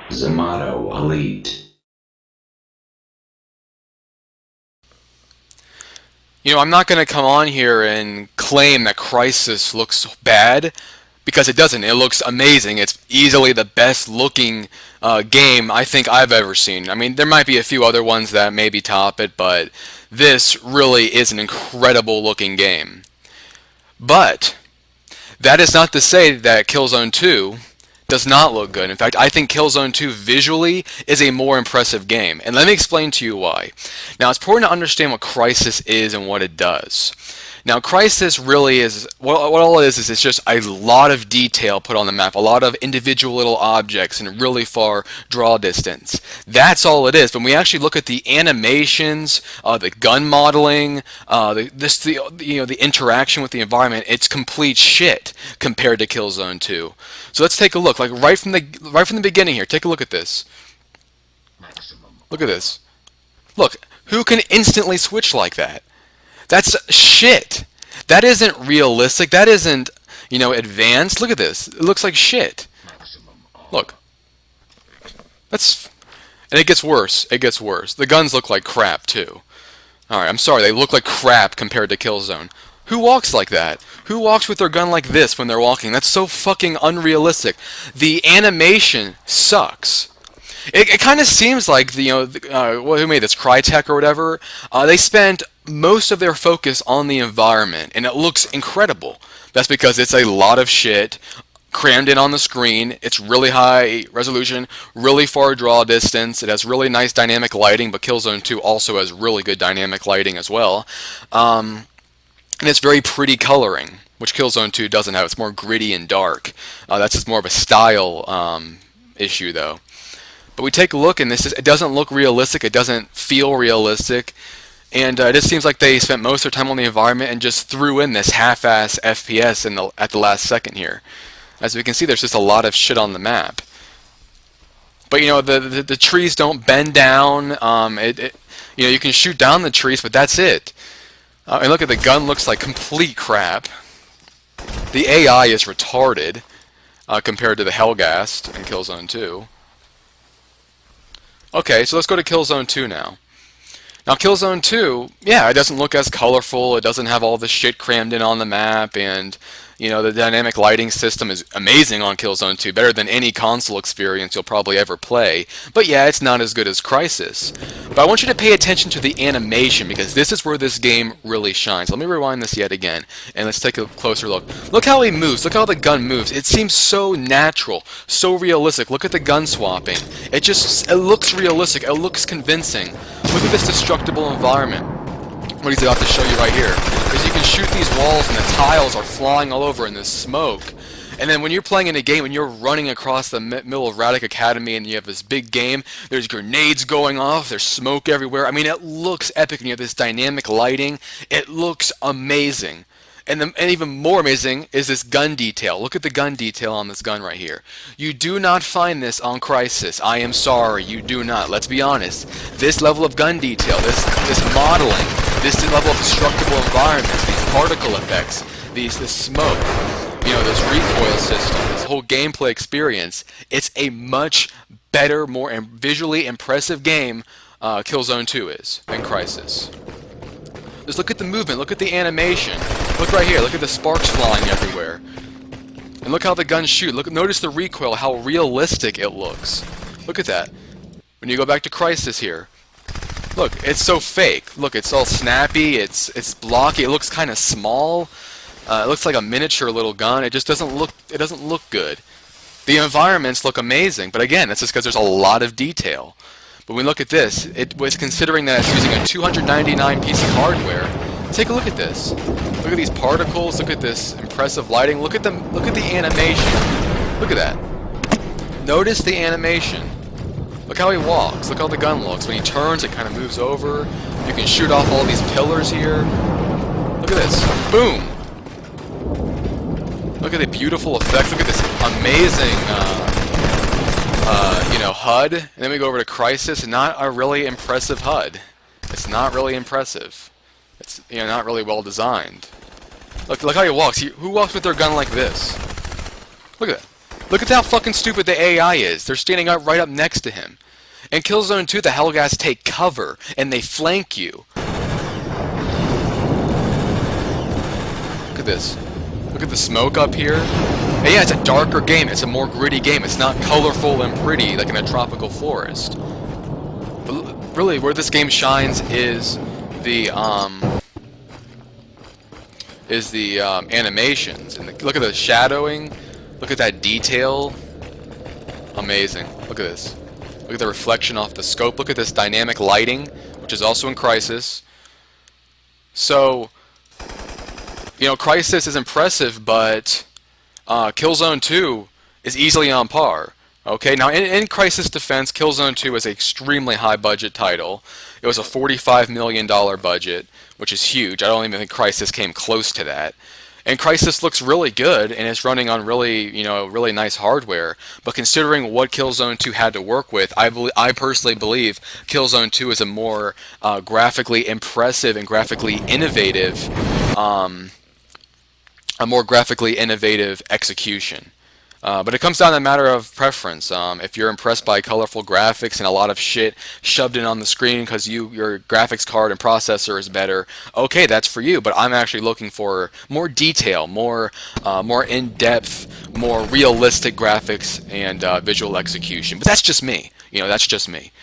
Zamato Elite. You know, I'm not going to come on here and claim that Crysis looks bad, because it doesn't. It looks amazing. It's easily the best looking game I think I've ever seen. I mean, there might be a few other ones that maybe top it, but this really is an incredible looking game. But that is not to say that Killzone 2 does not look good. In fact, I think Killzone 2 visually is a more impressive game. And let me explain to you why. Now, it's important to understand what Crysis is and what it does. Now, Crysis really is, what all it is it's just a lot of detail put on the map, a lot of individual little objects and really far draw distance. That's all it is. When we actually look at the animations, the gun modeling, the interaction with the environment, it's complete shit compared to Killzone 2. So let's take a look. Like right from the beginning here, take a look at this. Look at this. Look, who can instantly switch like that? That's shit. That isn't realistic. That isn't, advanced. Look at this. It looks like shit. Look. And it gets worse. It gets worse. The guns look like crap, too. Alright, I'm sorry. They look like crap compared to Killzone. Who walks like that? Who walks with their gun like this when they're walking? That's so fucking unrealistic. The animation sucks. It kind of seems like who made this, Crytek or whatever. They spent most of their focus on the environment, and it looks incredible. That's because it's a lot of shit crammed in on the screen. It's really high resolution, really far draw distance. It has really nice dynamic lighting, but Killzone 2 also has really good dynamic lighting as well. And it's very pretty coloring, which Killzone 2 doesn't have. It's more gritty and dark. That's just more of a style issue, though. But we take a look, and it doesn't look realistic. It doesn't feel realistic. And it just seems like they spent most of their time on the environment and just threw in this half-ass FPS at the last second here. As we can see, there's just a lot of shit on the map. But the trees don't bend down. You can shoot down the trees, but that's it. And look at the gun, looks like complete crap. The AI is retarded compared to the Hellgast in Killzone 2. Okay, so let's go to Killzone 2 now. Now, Killzone 2, yeah, it doesn't look as colorful, it doesn't have all the shit crammed in on the map, and, the dynamic lighting system is amazing on Killzone 2, better than any console experience you'll probably ever play. But yeah, it's not as good as Crysis. But I want you to pay attention to the animation, because this is where this game really shines. Let me rewind this yet again, and let's take a closer look. Look how he moves, look how the gun moves. It seems so natural, so realistic. Look at the gun swapping. It looks realistic, it looks convincing. Look at this destructible environment. What he's about to show you right here is you can shoot these walls and the tiles are flying all over in this smoke. And then when you're playing in a game and you're running across the middle of Radic Academy and you have this big game, there's grenades going off, there's smoke everywhere. I mean, it looks epic, and you have this dynamic lighting. It looks amazing. And even more amazing is this gun detail. Look at the gun detail on this gun right here. You do not find this on Crysis. I am sorry, you do not. Let's be honest. This level of gun detail, this modeling, this level of destructible environments, these particle effects, this smoke, this recoil system, this whole gameplay experience, it's a much better, more visually impressive game Killzone 2 is than Crysis. Just look at the movement, look at the animation. Look right here, look at the sparks flying everywhere. And look how the guns shoot. Notice the recoil, how realistic it looks. Look at that. When you go back to Crysis here. Look, it's so fake. Look, it's all snappy, it's blocky, it looks kind of small. It looks like a miniature little gun. It just doesn't look good. The environments look amazing, but again, that's just because there's a lot of detail. But when we look at this, it was considering that it's using a 299 piece of hardware. Take a look at this. Look at these particles. Look at this impressive lighting. Look at the animation. Look at that. Notice the animation. Look how he walks. Look how the gun looks. When he turns, it kind of moves over. You can shoot off all these pillars here. Look at this. Boom. Look at the beautiful effects. Look at this amazing HUD, and then we go over to Crysis, and not a really impressive HUD. It's not really impressive. It's not really well designed. Look how he walks. Who walks with their gun like this? Look at that. Look at how fucking stupid the AI is. They're standing up right up next to him. In Killzone 2, the Hellgas take cover, and they flank you. Look at this. Look at the smoke up here. And yeah, it's a darker game. It's a more gritty game. It's not colorful and pretty like in a tropical forest. But really, where this game shines is the animations. And look at the shadowing. Look at that detail. Amazing. Look at this. Look at the reflection off the scope. Look at this dynamic lighting, which is also in Crysis. So, you know, Crysis is impressive, but Killzone 2 is easily on par. Okay, now in Crysis defense, Killzone 2 is an extremely high budget title. It was a $45 million budget, which is huge. I don't even think Crysis came close to that. And Crysis looks really good, and it's running on really, you know, really nice hardware. But considering what Killzone 2 had to work with, I personally believe Killzone 2 is a more graphically impressive and graphically innovative, execution. But it comes down to a matter of preference. If you're impressed by colorful graphics and a lot of shit shoved in on the screen because your graphics card and processor is better, okay, that's for you. But I'm actually looking for more detail, more in-depth, more realistic graphics and visual execution. But that's just me. You know, that's just me.